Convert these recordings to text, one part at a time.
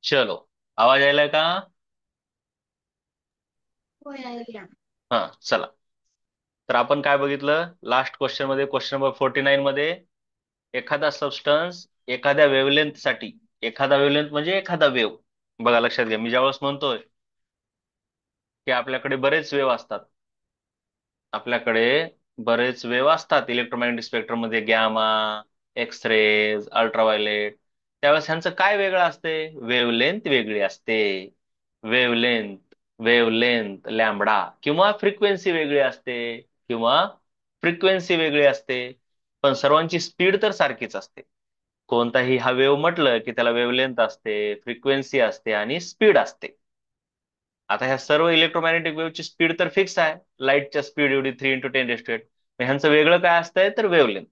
चलो, आवाज यायलाय का? हो यायला. हा, चला. तर आपण काय बघितलं लास्ट क्वेश्चन मध्ये, क्वेश्चन नंबर 49 मध्ये? एखादा सबस्टन्स एखाद्या वेव्हलेंथ साठी, एखादा वेव्हलेंथ म्हणजे एखादा वेव्ह. बघा, लक्षात घ्या, मी ज्यावेळेस म्हणतोय की आपल्याकडे बरेच वेव्ह असतात, आपल्याकडे बरेच वेव्ह असतात इलेक्ट्रोमॅग्नेटिक स्पेक्ट्रम मध्ये, गॅमा, एक्स रेज, अल्ट्राव्हायलेट. त्यावेळेस ह्यांचं काय वेगळं असते? वेव्हलेंथ वेगळी असते. वेव्हलेंथ, वेव्हलेंथ लॅम्बडा, किंवा फ्रिक्वेन्सी वेगळी असते, किंवा फ्रिक्वेन्सी वेगळी असते. पण सर्वांची स्पीड तर सारखीच असते. कोणताही हा वेव्ह म्हटलं की त्याला वेव्हलेंथ असते, फ्रिक्वेन्सी असते आणि स्पीड असते. आता ह्या सर्व इलेक्ट्रोमॅग्नेटिक वेव्हची स्पीड तर फिक्स आहे, लाईटच्या स्पीड एवढी 3 × 10⁸. ह्यांचं वेगळं काय असतंय तर वेव्हलेंथ.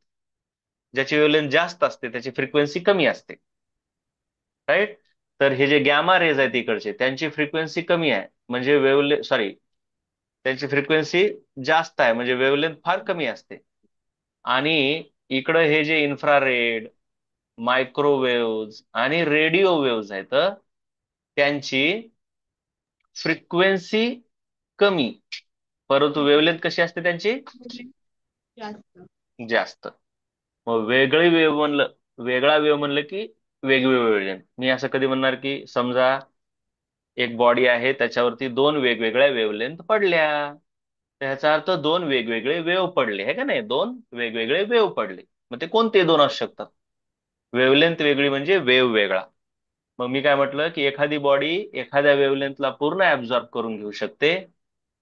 ज्याची वेव्हलेंथ जास्त असते त्याची फ्रिक्वेन्सी कमी असते. राईट? तर हे जे गॅमा रेज आहेत इकडचे, त्यांची फ्रिक्वेन्सी कमी आहे, म्हणजे वेव्हले सॉरी, त्यांची फ्रिक्वेन्सी जास्त आहे, म्हणजे वेव्हलेंथ फार कमी असते. आणि इकडं हे जे इन्फ्रारेड, मायक्रोवेव्ह आणि रेडिओ वेव्ह आहेत, त्यांची फ्रिक्वेन्सी कमी, परंतु वेव्हलेंथ कशी असते त्यांची? जास्त. जास्त. मग वेगळी वेव्ह म्हणलं, वेगळा वेव्ह म्हणलं की वेगवेगळे वेव्हलेंथ. मी असं कधी म्हणणार की समजा एक बॉडी आहे, त्याच्यावरती दोन वेगवेगळ्या वेव्हलेंथ पडल्या, तर ह्याचा अर्थ दोन वेगवेगळे वेव्ह पडले, आहे का नाही? दोन वेगवेगळे वेव्ह पडले. मग ते कोणते दोन असू शकतात? वेव्हलेंथ वेगळी म्हणजे वेव्ह वेगळा. मग मी काय म्हटलं की एखादी बॉडी एखाद्या वेव्हलेंथला पूर्ण ऍब्झॉर्ब करून घेऊ शकते,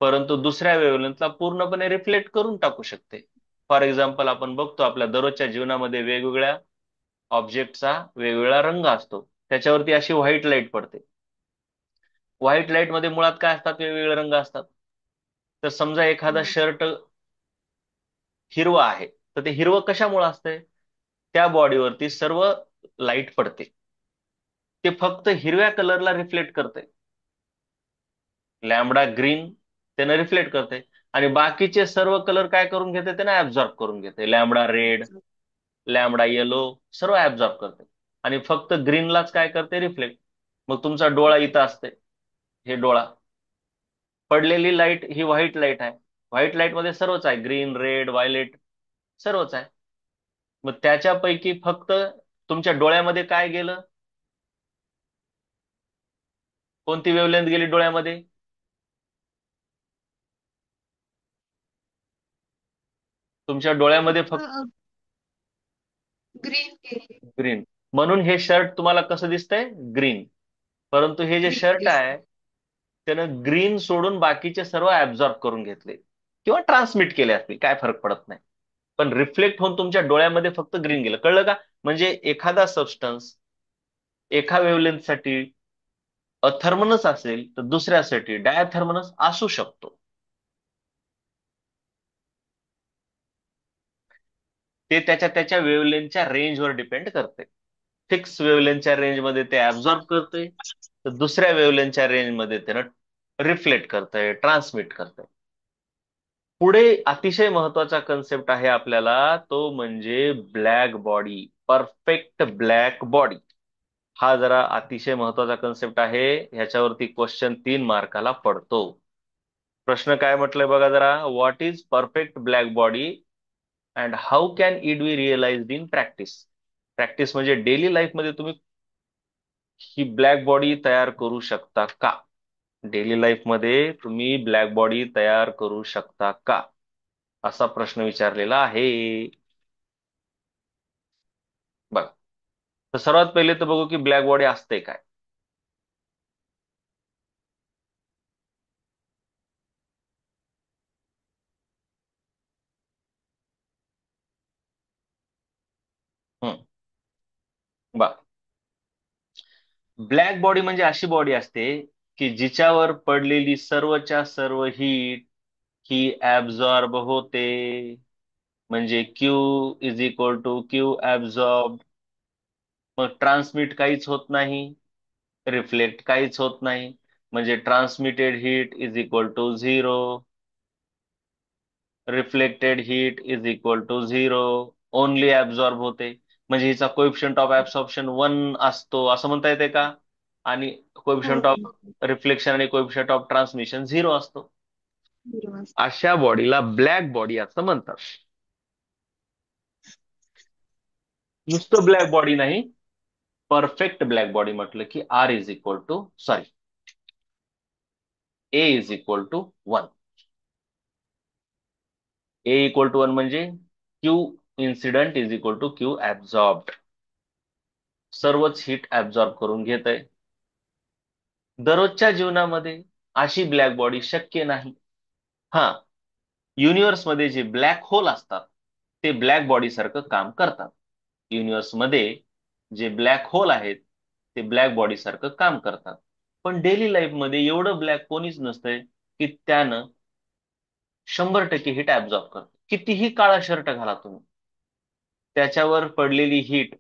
परंतु दुसऱ्या वेव्हलेंथला पूर्णपणे रिफ्लेक्ट करून टाकू शकते. फॉर एक्झाम्पल, आपण बघतो आपल्या दररोजच्या जीवनामध्ये वेगवेगळ्या ऑब्जेक्टचा वेगवेगळा रंग असतो, त्याच्यावरती अशी व्हाईट लाईट पडते. व्हाईट लाईट मध्ये मुळात काय असतात? वेगवेगळे रंग असतात. तर समजा एखादा हो. शर्ट हिरवा आहे, तर ते हिरवं कशामुळे असतंय? त्या बॉडीवरती सर्व लाईट पडते, ते फक्त हिरव्या कलरला रिफ्लेक्ट करते. लॅम्बडा ग्रीन त्यानं रिफ्लेक्ट करते, आणि बाकीचे सर्व कलर काय करून घेते? त्यानं ऍब्झॉर्ब करून घेते. लॅम्बडा रेड, लॅम्बडा येलो, सर्व ऍब्झॉर्ब करते. आणि फक्त ग्रीनलाच काय करते? रिफ्लेक्ट. मग तुमचा डोळा इथं असते, हे डोळा, पडलेली लाईट ही व्हाईट लाईट आहे. व्हाईट लाईट मध्ये सर्वच आहे, ग्रीन, रेड, व्हायलेट, सर्वच आहे. मग त्याच्यापैकी फक्त तुमच्या डोळ्यामध्ये काय गेलं? कोणती वेव्हलेंथ गेली डोळ्यामध्ये? तुमच्या डोळ्यामध्ये फक्त ग्रीन केली. ग्रीन. म्हणून हे शर्ट तुम्हाला कसं दिसतंय? ग्रीन. परंतु हे जे ग्रीन शर्ट दिसत. आहे, त्यानं ग्रीन सोडून बाकीचे सर्व ऍब्झॉर्ब करून घेतले, किंवा ट्रान्समिट केले असतील, काय फरक पडत नाही. पण रिफ्लेक्ट होऊन तुमच्या डोळ्यामध्ये फक्त ग्रीन गेलं. कळलं का? म्हणजे एखादा सबस्टन्स एका वेव्हलेंथ साठी अथर्मनस असेल, तर दुसऱ्यासाठी डायथर्मनस असू शकतो. ते त्याच्या त्याच्या वेव्हलेंथच्या रेंजवर डिपेंड करते. फिक्स वेव्हलेंथच्या रेंजमध्ये ते ऍब्झॉर्ब करते, तर दुसऱ्या वेव्हलेंथच्या रेंजमध्ये त्यानं रिफ्लेक्ट करतंय, ट्रान्समिट करतंय. पुढे अतिशय महत्वाचा कन्सेप्ट आहे आपल्याला, तो म्हणजे black body, perfect black body. हा जरा अतिशय महत्वाचा कन्सेप्ट आहे, ह्याच्यावरती क्वेश्चन 3 मार्काला पडतो. प्रश्न काय म्हटलंय बघा जरा. What is perfect black body and how can it be realised in practice? Practice म्हणजे डेली लाईफ मध्ये तुम्ही ही ब्लॅक बॉडी तयार करू शकता का? डेली लाईफ मध्ये तुम्ही ब्लॅक बॉडी तयार करू शकता का, असा प्रश्न विचारलेला आहे. बघा, तर सर्वात पहिले तर बघू की ब्लॅक बॉडी असते काय. हम्म. बघा, ब्लॅक बॉडी म्हणजे अशी बॉडी असते की जिच्यावर पडलेली सर्वच्या सर्व हीट ही ऍब्झॉर्ब होते. म्हणजे Q is equal to Q absorb. मग ट्रान्समिट काहीच होत नाही, रिफ्लेक्ट काहीच होत नाही, म्हणजे transmitted heat is equal to zero, reflected heat is equal to zero. Only absorb होते. म्हणजे हिचा कोएफिशियंट ऑफ ऍब्सॉर्प्शन 1 असतो असं म्हणता येते का? आणि हो कोएफिशियंट ऑफ रिफ्लेक्शन आणि कोएफिशियंट ऑफ ट्रान्समिशन 0 असतो. बरोबर. अशा बॉडीला ब्लॅक बॉडी असं म्हणतात. नुसतं ब्लॅक बॉडी नाही, परफेक्ट ब्लॅक बॉडी म्हटलं की R is equal to sorry A is equal to 1. A equal to 1 म्हणजे Q incident is equal to Q absorbed. सर्वच हीट ऍब्झॉर्ब करून घेत आहे. दररोजच्या जीवनामध्ये अशी ब्लॅक बॉडी शक्य नाही. हा, युनिव्हर्समध्ये जे ब्लॅक होल असतात ते ब्लॅक बॉडी सारखं काम करतात. युनिव्हर्समध्ये जे ब्लॅक होल आहेत ते ब्लॅक बॉडी सारखं काम करतात. पण डेली लाईफ मध्ये एवढं ब्लॅक कोणीच नसतंय की त्यानं 100% हिट ऍब्झॉर्ब करत. कितीही काळा शर्ट घाला तुम्ही, त्याच्यावर पडलेली हीट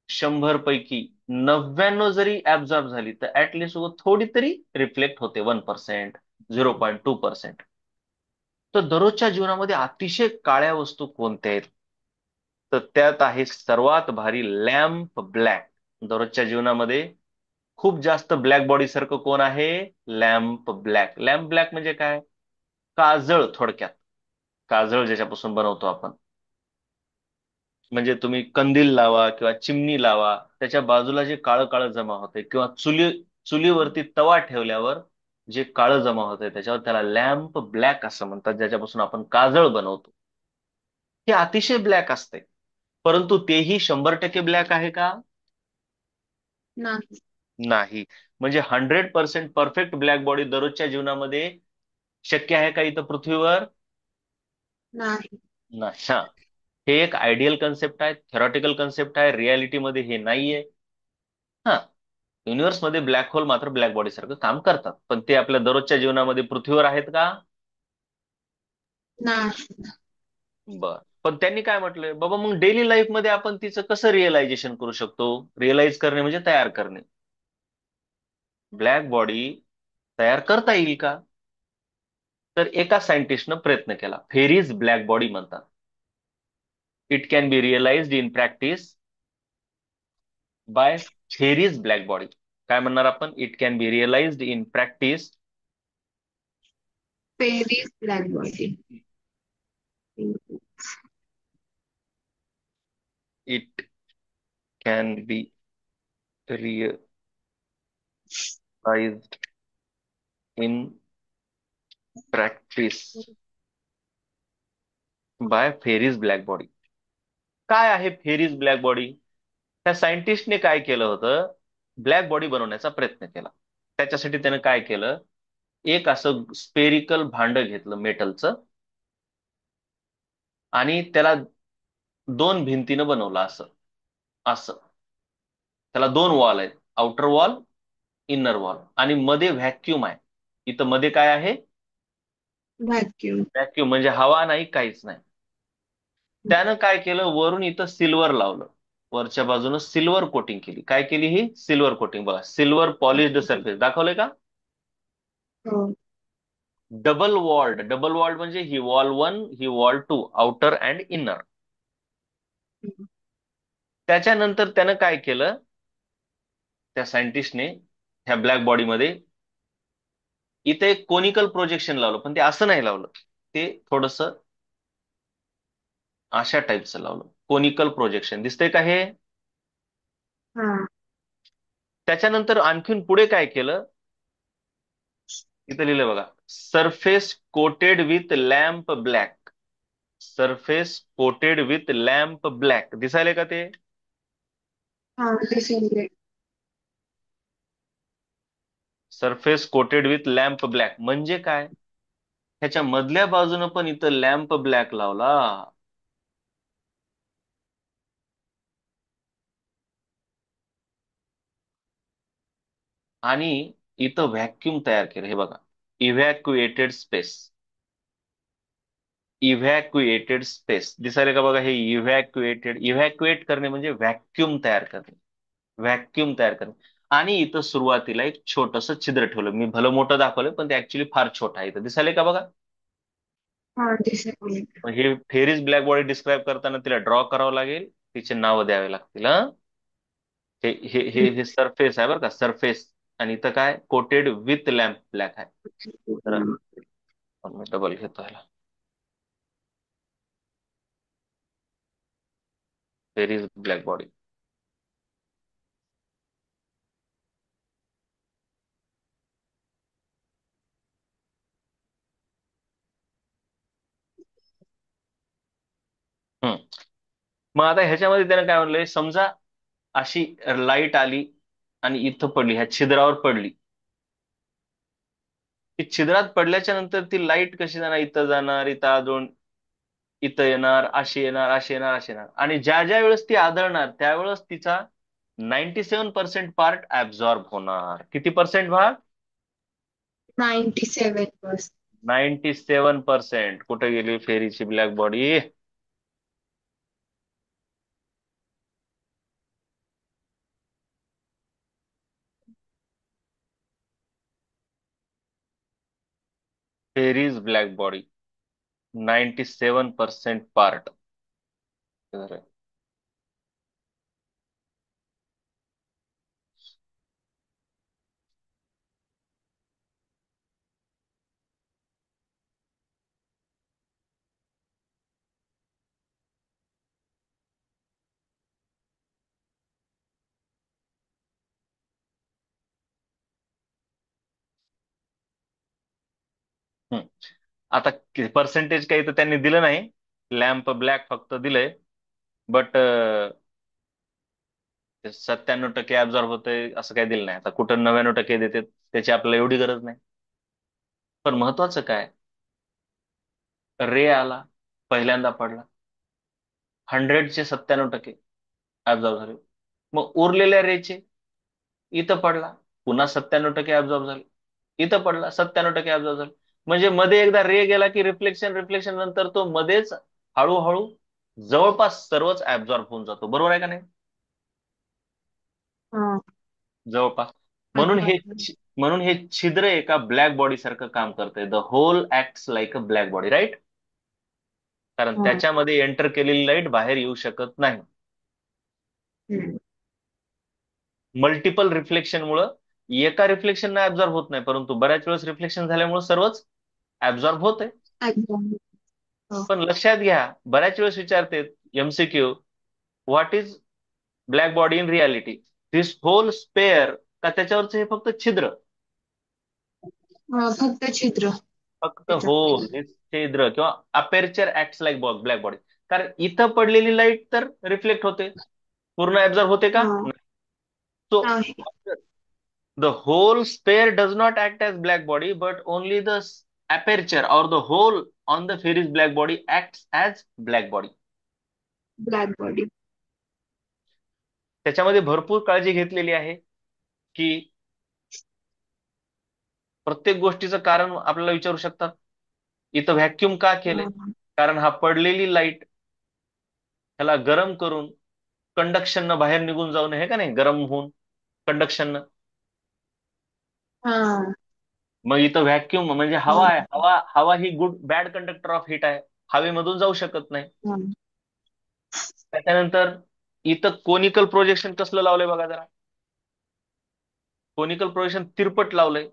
100 पैकी 99 जरी ऍब्झॉर्ब झाली तर ऍटलिस्ट थोडी तरी रिफ्लेक्ट होते 1%, 0.2%. तर दररोजच्या जीवनामध्ये अतिशय काळ्या वस्तू कोणत्या आहेत? तर त्यात आहे सर्वात भारी लॅम्प ब्लॅक. दररोजच्या जीवनामध्ये खूप जास्त ब्लॅक बॉडी सारखं कोण आहे? Lamp black. लॅम्प ब्लॅक म्हणजे काय? काजळ थोडक्यात. काजळ ज्याच्यापासून बनवतो आपण. म्हणजे तुम्ही कंदील लावा किंवा चिमणी लावा, त्याच्या बाजूला जे काळं काळं जमा होते किंवा चुलीवरती तवा ठेवल्यावर जे काळं जमा होते त्याच्यावर, त्याला लॅम्प ब्लॅक असं म्हणतात, ज्याच्यापासून आपण काजळ बनवतो. हे अतिशय ब्लॅक असते. परंतु तेही 100% ब्लॅक आहे का? नाही. नाही. म्हणजे 100% परफेक्ट ब्लॅक बॉडी दररोजच्या जीवनामध्ये शक्य आहे का इथं पृथ्वीवर? नाही. नाही. हा, हे एक आयडियल कन्सेप्ट आहे, थेरॉटिकल कन्सेप्ट आहे, रियालिटीमध्ये हे नाहीये. हा, युनिव्हर्समध्ये ब्लॅक होल मात्र ब्लॅक बॉडी सारखं काम करतात, पण ते आपल्या दररोजच्या जीवनामध्ये पृथ्वीवर आहेत का? नाही. बर. पण त्यांनी काय म्हटलंय बाबा, मग डेली लाईफ मध्ये आपण तिचं कसं रिअलायझेशन करू शकतो? रिअलाइज करणे म्हणजे तयार करणे. ब्लॅक बॉडी तयार करता येईल का? तर एका सायंटिस्टनं प्रयत्न केला, फेरीज ब्लॅक बॉडी म्हणतात. It can be realised in practice by Ferry's black body. काय म्हणणार आपण? It can be realised in practice. Ferry's black body. It can be realised in practice by Ferry's black body. काय आहे fairies black body? त्या सायंटिस्टने काय केलं होतं? Black body बनवण्याचा प्रयत्न केला. त्याच्यासाठी त्यानं काय केलं? एक असं स्पेरिकल भांड घेतलं मेटलचं, आणि त्याला दोन भिंतीनं बनवलं असं असं. त्याला दोन वॉल आहेत, आउटर वॉल, इनर वॉल, आणि मध्ये व्हॅक्युम आहे. इथं मध्ये काय आहे? व्हॅक्यूम. व्हॅक्युम म्हणजे हवा नाही, काहीच नाही. त्यानं काय केलं? वरून इथं सिल्वर लावलं. वरच्या बाजूनं सिल्वर कोटिंग केली. काय केली? ही सिल्वर कोटिंग. बघा, सिल्वर पॉलिश्ड सरफेस दाखवलंय का? हो. Double walled. डबल वॉल्ड म्हणजे ही वॉल 1, ही वॉल 2, आउटर अँड इनर. त्याच्यानंतर त्यानं काय केलं? त्या सायंटिस्टने ह्या ब्लॅक बॉडीमध्ये इथे एक कोनिकल प्रोजेक्शन लावलं, पण ते असं नाही लावलं. ते थोडस अशा टाईपचं लावलं. कोनिकल प्रोजेक्शन दिसतंय का हे? हा. त्याच्यानंतर आणखीन पुढे काय केलं? इथं लिहिलंय बघा, surface coated with lamp black. Surface coated with lamp black दिसायलंय का ते? हा, दिसेल. Surface coated with lamp black म्हणजे काय? ह्याच्या मधल्या बाजूनं पण इथं लॅम्प ब्लॅक लावला, आणि इथं व्हॅक्यूम तयार केलं. हे बघा, इव्हॅक्युएटेड स्पेस. इव्हॅक्युएटेड स्पेस दिसायला का? बघा, हे इव्हॅक्युएटेड. इव्हॅक्युएट करणे म्हणजे व्हॅक्यूम तयार करणे. व्हॅक्यूम तयार करणे. आणि इथं सुरुवातीला एक छोटस छिद्र ठेवलं. मी भलं मोठं दाखवलं, पण ते ऍक्च्युली फार छोटं आहे. इथं दिसायलंय का? बघा. हा, दिसेल. मग हे फेरीज ब्लॅक बॉडी डिस्क्राईब करताना तिला ड्रॉ करावं लागेल. तिचे नाव द्यावे लागतील. हे सरफेस आहे बरं का, सरफेस. आणि इथं काय कोटेड विथ लॅम्प ब्लॅक आहे. तर मी डबल घेतो ह्याला. फेरी इज ब्लॅक बॉडी. मग आता ह्याच्यामध्ये त्यानं काय म्हणलंय, समजा अशी लाईट आली आणि इथं पडली, ह्या छिद्रावर पडली. ती छिद्रात पडल्याच्या नंतर ती लाईट कशी जाणार, इथं जाणार, इथं आदळून इथं येणार, अशी येणार, अशी येणार, अशी येणार. आणि ज्या ज्या वेळेस ती आदळणार त्यावेळेस तिचा 97% पार्ट ऍब्झॉर्ब होणार. किती पर्सेंट भाग? 97%. 97%. कुठे गेली फेरीची black body? Ferry's black body 97% part. आता पर्सेंटेज काही तर त्यांनी दिलं नाही, लॅम्प ब्लॅक फक्त दिलंय. बट 97% ऍब्झॉर्ब होतंय असं काही दिलं नाही. आता कुठं 99% देते त्याची आपल्याला एवढी गरज नाही. पण महत्वाचं काय, रे आला, पहिल्यांदा पडला, 100चे 97% ऍब्झॉर्ब झाले. मग उरलेल्या रेचे इथं पडला, पुन्हा 97% ऍब्झॉर्ब झाले. इथं पडला, 97% ऍब्झॉर्ब झाले. म्हणजे मध्ये एकदा रे गेला की रिफ्लेक्शन, रिफ्लेक्शन नंतर तो मध्येच हळूहळू जवळपास सर्वच ऍब्झॉर्ब होऊन जातो. बरोबर आहे का नाही? हा. जवळपास. म्हणून अच्छा. म्हणून हे छिद्र एका ब्लॅक बॉडी सारखं काम करतंय. The hole acts like a black body, right? कारण हा. त्याच्यामध्ये एंटर केलेली लाईट बाहेर येऊ शकत नाही. हम्म. मल्टिपल रिफ्लेक्शन मुळे एका रिफ्लेक्शन ऍब्झॉर्ब होत नाही, परंतु बऱ्याच वेळेस रिफ्लेक्शन झाल्यामुळे सर्वच ऍब्झॉर्ब होते. अच्छा. हो. पण लक्षात घ्या, बऱ्याच वेळेस विचारते MCQ, what is black body in reality? This whole sphere, का त्याच्यावरच हे फक्त छिद्र? हा, फक्त छिद्र फक्त त्याच्यामध्ये. होल, हे छिद्र किंवा aperture acts like black body. कारण इथं पडलेली लाईट तर रिफ्लेक्ट होते, पूर्ण ऍब्झॉर्ब होते का? हा. सो आहे. the whole sphere does not act as black body, but only the aperture or the hole on the sphere is black body acts as black body. Black body. त्याच्यामध्ये भरपूर काळजी घेतलेली आहे की प्रत्येक गोष्टीचं कारण आपल्याला विचारू शकतात. इथं व्हॅक्युम का केलंय? हा. कारण हा पडलेली लाईट ह्याला गरम करून कंडक्शन न बाहेर निघून जाऊ नये, का नाही, गरम होऊन कंडक्शन. हा. मग इथं व्हॅक्युम म्हणजे हा. हवा आहे. हवा हवा ही good bad conductor of heat आहे, हवेमधून जाऊ शकत नाही. हा. त्याच्यानंतर इथं कोनिकल प्रोजेक्शन कसलं लावलंय बघा जरा. कोनिकल प्रोजेक्शन तिरपट लावलंय.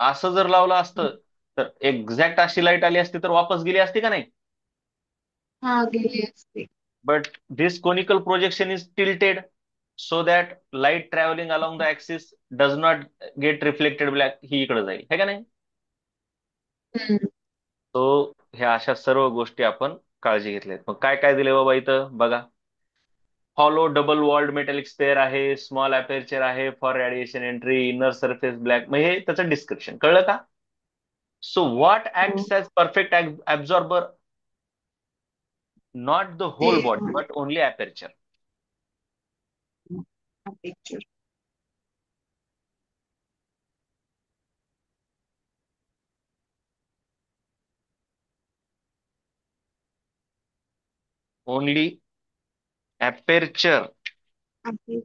असं जर लावलं असतं तर एक्झॅक्ट अशी लाईट आली असती तर वापस गेली असती का नाही? हा, गेली असते. But this conical projection is tilted so that light travelling along the axis does not get reflected black, ही इकडे जाईल, है का नाही? हम्म. तो ह्या अशा सर्व गोष्टी आपण काळजी घेतल्यात. मग काय काय दिले बाबा इथं बघा. Hollow double walled metallic sphere आहे, स्मॉल अपेरचर आहे for radiation entry, inner surface black. मग हे त्याचं डिस्क्रिप्शन कळलं का? सो व्हॉट हो. Acts as perfect absorber? Not the ते whole body but only aperture. Picture. Only aperture आहे.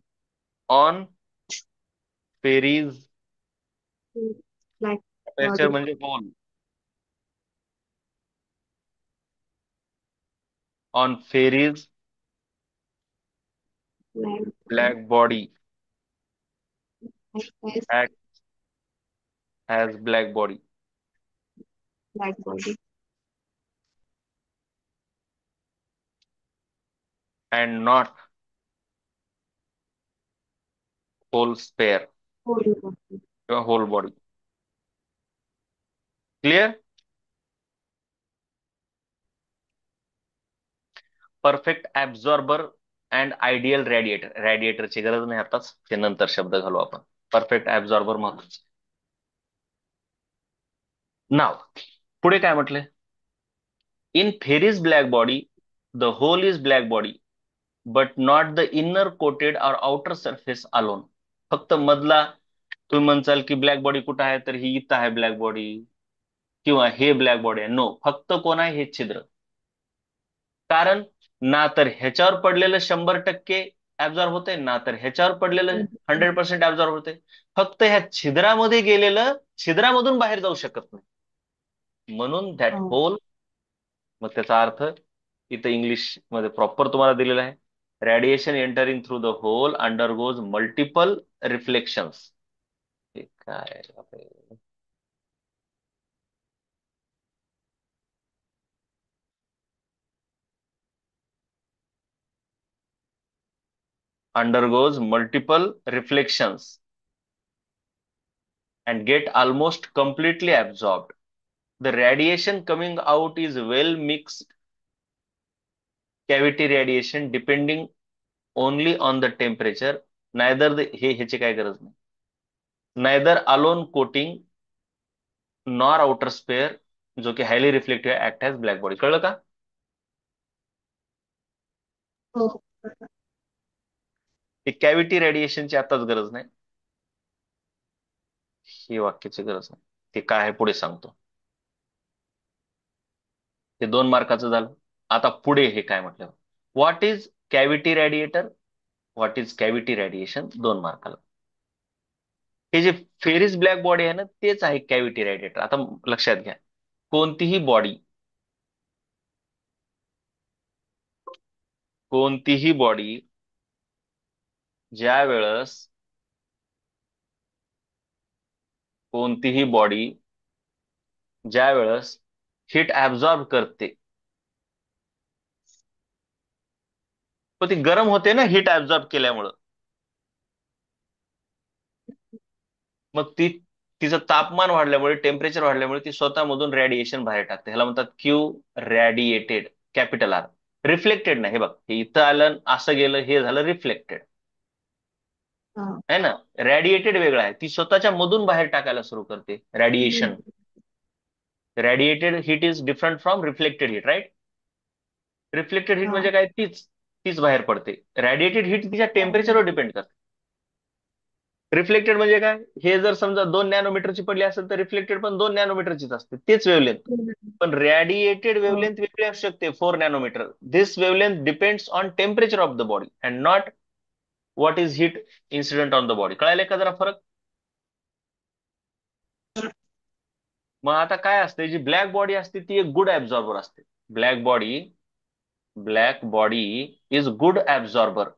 On Ferry's. Black aperture body. म्हणजे hole. on fairies Black body. black body Has act as black body black body. and not whole spare Whole body. your whole body. Clear? Perfect absorber and ideal radiator. रेडिएटरची गरज नाही आताच, ते नंतर शब्द घालू आपण. परफेक्ट ऍब्झॉर्बर महत्वाचे. नाव पुढे काय म्हटले? In Ferry's black body the hole is black body but not the inner coated और आउटर सरफेस अलोन. फक्त मधला, तुम्ही म्हणसाल की ब्लॅक बॉडी कुठं आहे, तर ही इथं आहे ब्लॅक बॉडी, किंवा हे ब्लॅक बॉडी आहे. नो, फक्त कोण आहे, हे छिद्र. कारण ना तर ह्याच्यावर पडलेलं 100% ऍब्झॉर्ब होते, ना तर ह्याच्यावर पडलेलं 100% ऍब्झॉर्ब होते. फक्त ह्या छिद्रामध्ये गेलेलं छिद्रामधून बाहेर जाऊ शकत नाही, म्हणून दॅट हो. होल. मग त्याचा अर्थ इथं इंग्लिश मध्ये प्रॉपर तुम्हाला दिलेला आहे. Radiation entering through the hole undergoes multiple reflections. काय undergoes multiple reflections and get almost completely absorbed. The radiation coming out is well mixed cavity radiation depending only on the temperature. Neither the हे ह्याची काय गरज नाही. Neither alone coating nor outer sphere जो की highly reflective act as black body. कळलं का? हो. ही कॅव्हिटी रेडिएशनची आताच गरज नाही, ही वाक्याची गरज नाही. ते काय आहे पुढे सांगतो. ते 2 मार्काचं झालं. आता पुढे हे काय म्हटलं, what is cavity radiator, what is cavity radiation, 2 मार्काला. हे जे फेरिस ब्लॅक बॉडी आहे ना, तेच आहे कॅव्हिटी रेडिएटर. आता लक्षात घ्या, कोणतीही बॉडी, कोणतीही बॉडी ज्या वेळेस, कोणतीही बॉडी ज्या वेळेस हिट ऍब्झॉर्ब करते, पण ती गरम होते ना हिट ऍब्झॉर्ब केल्यामुळं. मग ती, तिचं तापमान वाढल्यामुळे, टेम्परेचर वाढल्यामुळे ती स्वतःमधून रेडिएशन बाहेर टाकते. ह्याला म्हणतात क्यू रॅडिएटेड, कॅपिटल आर. रिफ्लेक्टेड नाही. हे बघ, हे इथं आलं, असं गेलं, हे झालं रिफ्लेक्टेड, हा. है ना. रॅडिएटेड वेगळं आहे, ती स्वतःच्या मधून बाहेर टाकायला सुरू करते radiation. Radiated heat is different from reflected heat, right. Reflected heat हा. म्हणजे काय, तीच तीच बाहेर पडते. रॅडिएटेड हीट तिच्या टेम्परेचरवर डिपेंड करते. रिफ्लेक्टेड म्हणजे काय, हे जर समजा 2 नॅनोमीटरची पडली असेल तर रिफ्लेक्टेड पण 2 नॅनोमीटरचीच असते, तेच वेवलेंथ. पण रेडिएटेड हो. वेवलेंथ वेगळी असू शकते, 4 nanometre. This wavelength depends on temperature of the body and not what is heat incident on the body. कळायला का जरा फरक? मग आता काय असते, जी ब्लॅक बॉडी असते ती एक गुड ऍब्झॉर्बर असते. Black body, black body is good absorber,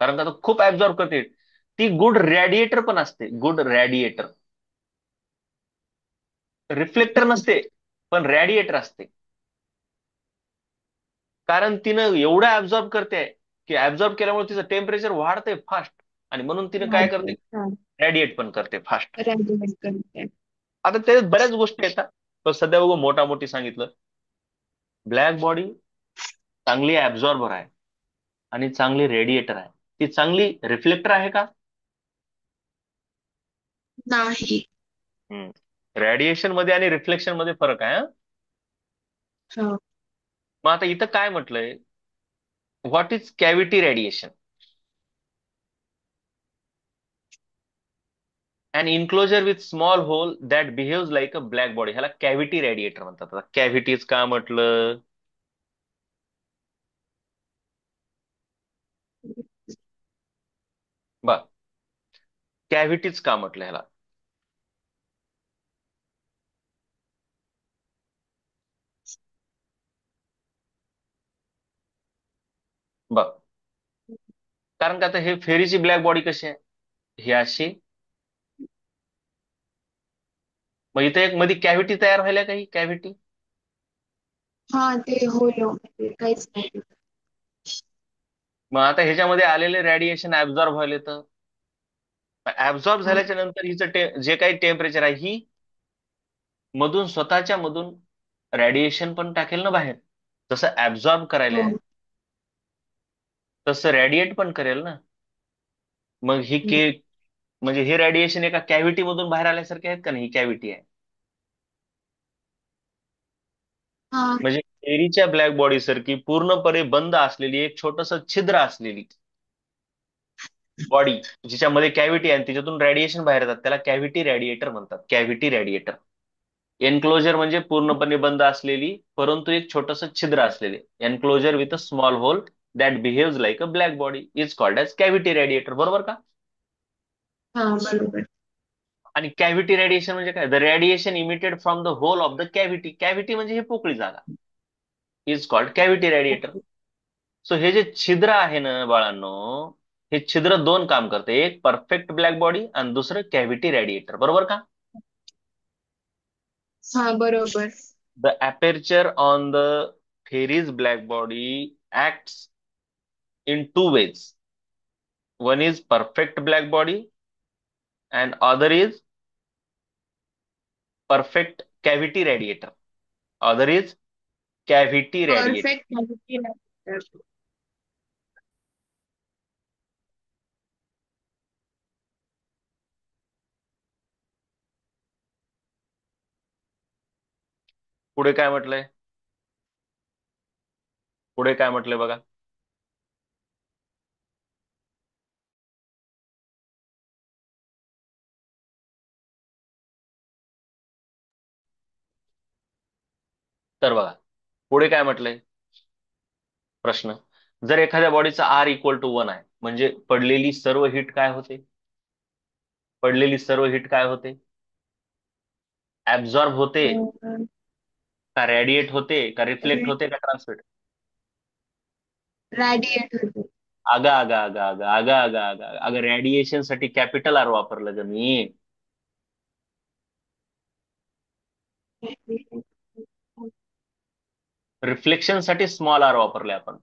कारण का तो खूप ऍब्झॉर्ब करते. ती गुड रॅडिएटर पण असते, गुड रॅडिएटर. रिफ्लेक्टर नसते, पण रॅडिएटर असते. कारण तिनं एवढं ऍब्झॉर्ब करते की ऍब्झॉर्ब केल्यामुळे तिचं टेम्परेचर वाढतंय फास्ट, आणि म्हणून तिने काय करते, वाढते. हा. रॅडिएट पण करते फास्ट. रॅडिमेट करते. आता त्याच्यात बऱ्याच गोष्टी येतात, पण सध्या बघू मोठा मोठी सांगितलं. ब्लॅक बॉडी चांगली ऍब्झॉर्बर आहे आणि चांगली रेडिएटर आहे. ती चांगली रिफ्लेक्टर आहे का? नाही. रेडिएशन मध्ये आणि रिफ्लेक्शन मध्ये फरक आहे, हं? हा. मग आता इथं काय म्हटलंय, what is cavity radiation, an enclosure with small hole that behaves like a black body. ह्याला कॅव्हिटी रेडिएटर म्हणतात. आता कॅव्हिटीज का म्हटलं, बा कॅव्हिटीज का म्हटलं ह्याला, कारण का आता हे फेरीची ब्लॅक बॉडी कशी आहे, ही अशी. मग इथे एक मध्ये कॅव्हिटी तयार व्हायला, काही कॅव्हिटी. हा ते होलो म्हणजे काहीच नाही. मग आता ह्याच्यामध्ये आलेले रेडिएशन ऍब्झॉर्ब व्हायला, तर ऍब्झॉर्ब हा. झाल्याच्या नंतर हिचं जे काही टेम्परेचर आहे, ही मधून स्वतःच्या मधून रेडिएशन पण टाकेल ना बाहेर. जसं ऍब्झॉर्ब करायला आहे हो. तसं रेडिएट पण करेल ना. मग ही हम्म. म्हणजे हे रेडिएशन एका कॅव्हिटी मधून बाहेर आल्यासारखे आहेत का नाही, ही कॅव्हिटी आहे. हा. म्हणजे एरीच्या ब्लॅक बॉडी सारखी पूर्णपणे बंद असलेली एक छोटस छिद्र असलेली बॉडी, जिच्यामध्ये कॅव्हिटी आहे आणि तिच्यातून रेडिएशन बाहेर येतात, त्याला कॅव्हिटी रेडिएटर म्हणतात. Cavity radiator. एन्क्लोजर म्हणजे पूर्णपणे बंद असलेली परंतु एक छोटस छिद्र असलेले. Enclosure with a small hole that behaves like a black body is called as cavity radiator. बरोबर का? हा बरोबर. आणि कॅव्हिटी रेडिएशन म्हणजे काय? The radiation emitted from the hole of the cavity. Cavity म्हणजे ही पोकळी जागा, is called cavity radiator. So हे जे छिद्र आहे ना बाळांनो, हे छिद्र दोन काम करते. एक परफेक्ट ब्लॅक बॉडी आणि दुसरं कॅव्हिटी रेडिएटर. बरोबर का? हा बरोबर. The aperture on the Theri's black body acts in two ways. One is perfect black body and other is perfect cavity radiator. Other is cavity radiator. Perfect माहिती नाही. पुढे काय म्हटलंय? पुढे काय म्हटलंय बघा. तर बघा पुढे काय म्हटलंय. प्रश्न. जर एखाद्या बॉडीचा आर इक्वल टू 1 आहे म्हणजे पडलेली सर्व हिट काय होते? पडलेली सर्व हिट काय होते? ऍब्झॉर्ब होते, का रेडिएट होते, का रिफ्लेक्ट होते, का ट्रान्समिट? रॅडिएट होते. अगं अगं अगं अगं अगं अगं अगं अगं रेडिएशन साठी कॅपिटल आर वापरलं ग मी. रिफ्लेक्शन साठी स्मॉल आर वापरले आपण.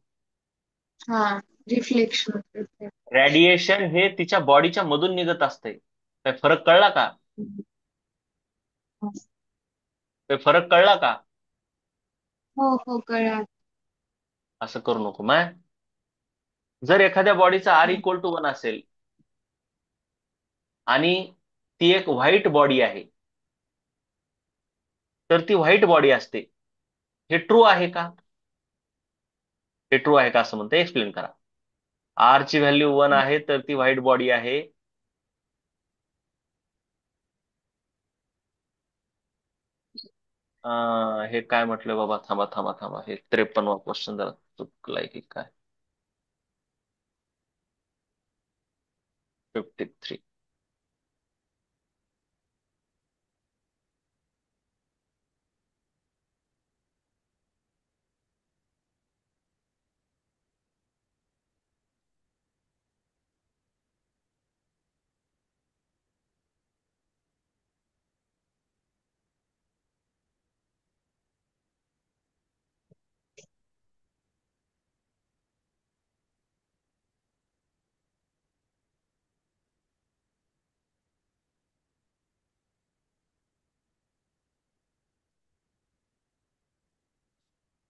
हा रिफ्लेक्शन होते. रेडिएशन हे तिच्या बॉडीच्या मधून निघत असते. काय फरक कळला का? काय फरक कळला का? हो हो कळा. असं करू नको मग. जर एखाद्या बॉडीचा आर इक्वल टू 1 असेल आणि ती एक व्हाईट बॉडी आहे, तर ती व्हाईट बॉडी असते. हे ट्रू आहे का? हे ट्रू आहे का असं म्हणते, एक्सप्लेन करा. आर ची व्हॅल्यू 1 आहे तर ती व्हाईट बॉडी आहे. हे काय म्हटलं बाबा, थांबा थांबा थांबा, हे 53वा क्वेश्चन जरा चुकलाय की काय. 53.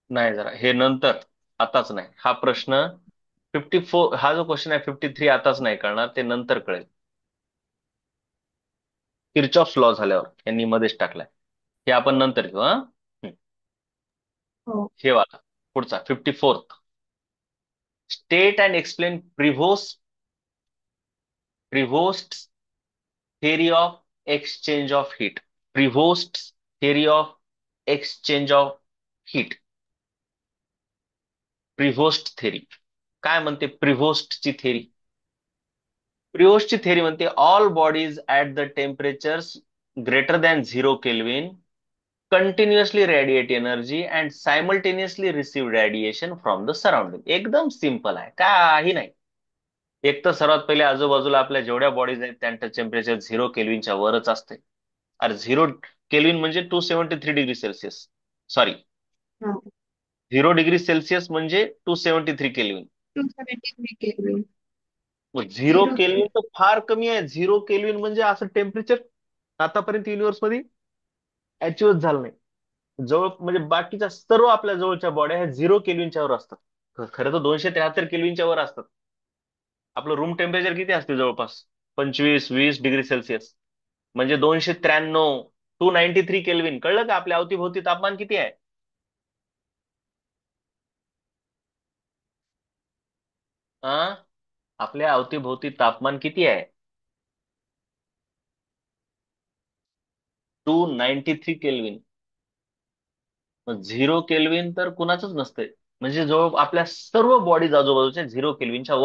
नाही, जरा हे नंतर, आताच नाही हा प्रश्न. 54 हा जो क्वेश्चन आहे, 53 आताच नाही कळणार, ते नंतर कळेल. किर्चॉफ्स लॉ झाल्यावर यांनी मध्येच टाकलाय. हे आपण नंतर घेऊ हा. हो. हे वाला पुढचा 54th. State and explain Prevost's theory of exchange of heat. Prevost's theory of exchange of heat. Prevost theory काय म्हणते? प्रिव्होस्टची थेरी. प्रिव्होस्टची थेरी म्हणते all bodies at the temperatures greater than 0 kelvin continuously radiate energy and simultaneously receive radiation from the surrounding. एकदम simple आहे, काही नाही. एक तर सर्वात पहिले आजूबाजूला आपल्या जेवढ्या बॉडीज आहेत त्यांचं टेम्परेचर 0 केल्विनच्या वरच असते. अरे 0 केल्विन म्हणजे 273 डिग्री सेल्सिअस. सॉरी, हा. 0 डिग्री सेल्सिअस म्हणजे 273 केल्विन. 273 केल्विन. मग 0 केल्विन झिरो तर फार कमी आहे. 0 केल्विन म्हणजे असं टेम्परेचर आतापर्यंत युनिव्हर्स मध्ये अचिव्हच झालं नाही. जवळ म्हणजे बाकीच्या सर्व आपल्या जवळच्या बॉड्या ह्या 0 केल्विनच्या वर असतात. खरं तर 273 केल्विनच्या वर असतात. आपलं रूम टेम्परेचर किती असते जवळपास? 25-20 डिग्री सेल्सिअस. म्हणजे 293, 293 केल्विन. कळलं का आपल्या अवतीभोवती तापमान किती आहे? हा, आपल्या अवतीभोवती तापमान किती आहे? 293 केल्विन. मग 0 केल्विन तर कुणाचंच नसतंय. म्हणजे जवळ आपल्या सर्व बॉडीज आजूबाजूच्या 0 केल्विनच्या वर